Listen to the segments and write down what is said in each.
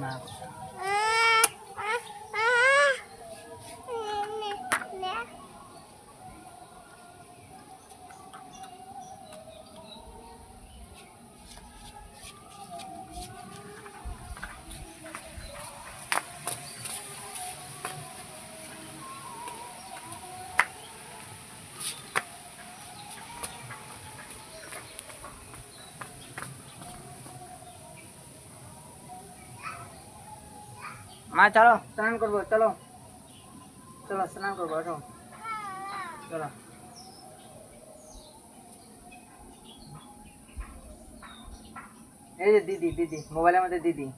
না মা চলো স্নান করবো, চলো চলো স্নান করবো, আসো চলো। এই যে দিদি, দিদি মোবাইলের মধ্যে দিদি।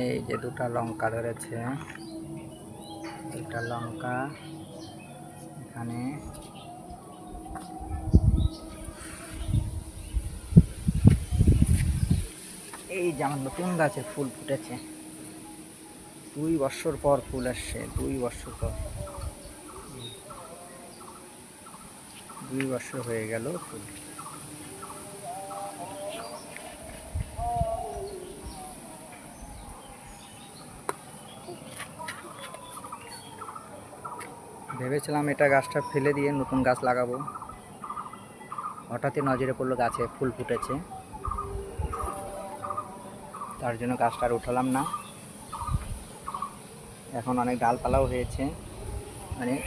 এই যে দুটা লঙ্কা ধরেছে, দুটা লঙ্কা এখানে। এই যে আমার নতুন গাছে ফুল ফুটেছে, 2 বছর পর ফুল আসছে, 2 বছর পর, 2 বছর হয়ে গেল ফুল। ভেবেছিলাম এটা গাছটা ফেলে দিয়ে নতুন গাছ লাগাবো, হঠাৎই নজরে পড়লো গাছে ফুল ফুটেছে, তার জন্য গাছটা আর উঠালাম না। এখন অনেক ডালপালাও হয়েছে, অনেক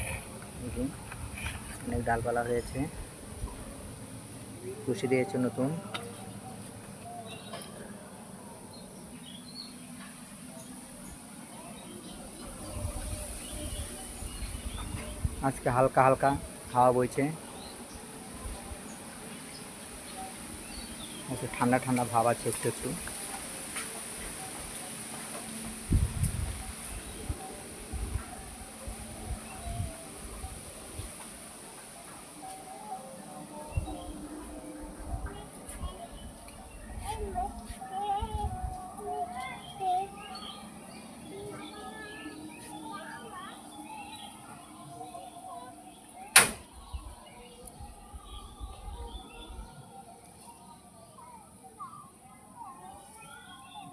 অনেক ডালপালা হয়েছে, কুশি দিয়েছে নতুন। আজকে হালকা হালকা হাওয়া বইছে, একটু ঠান্ডা ঠান্ডা ভাব আছে একটু একটু।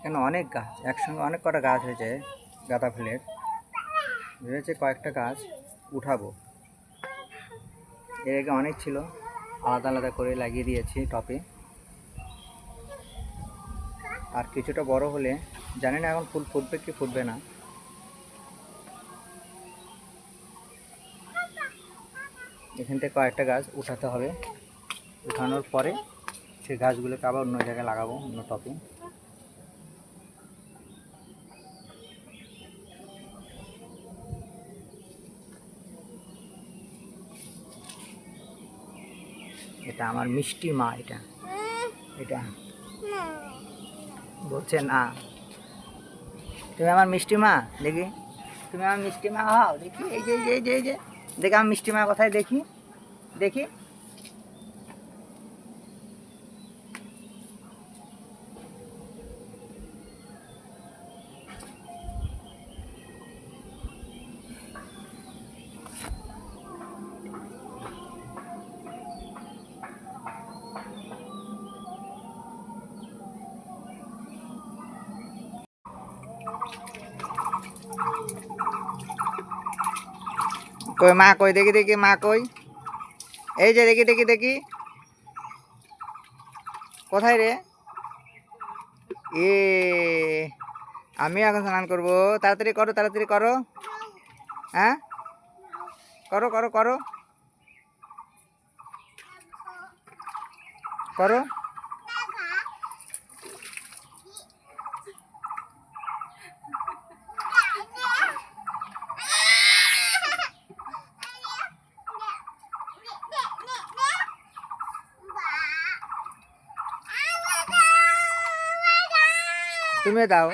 কেন অনেক গাছ একসঙ্গে, অনেক কটা গাছ হয়েছে গাঁদা ফুলের। ভেবেছে কয়েকটা গাছ উঠাবো, এর আগে অনেক ছিল, আলাদা আলাদা করে লাগিয়ে দিয়েছি টপে। আর কিছুটা বড় হলে জানি না এখন ফুল ফুটবে কি ফুটবে না। এখান থেকে কয়েকটা গাছ উঠাতে হবে, উঠানোর পরে সেই গাছগুলোকে আবার অন্য জায়গায় লাগাবো, অন্য টপে। এটা আমার মিষ্টি মা, এটা এটা বলছে না তুমি আমার মিষ্টি মা, দেখি তুমি আমার মিষ্টি মা হও, দেখি এই যে এই যে এই যে দেখি আমার মিষ্টি মা কোথায়, দেখি দেখি। কই মা কই, দেখি দেখি মা কই, এই যে দেখি দেখি দেখি কোথায় রে? এ আমি এখন স্নান করবো, তাড়াতাড়ি করো তাড়াতাড়ি করো, হ্যাঁ করো করো করো করো। তুমিও দাও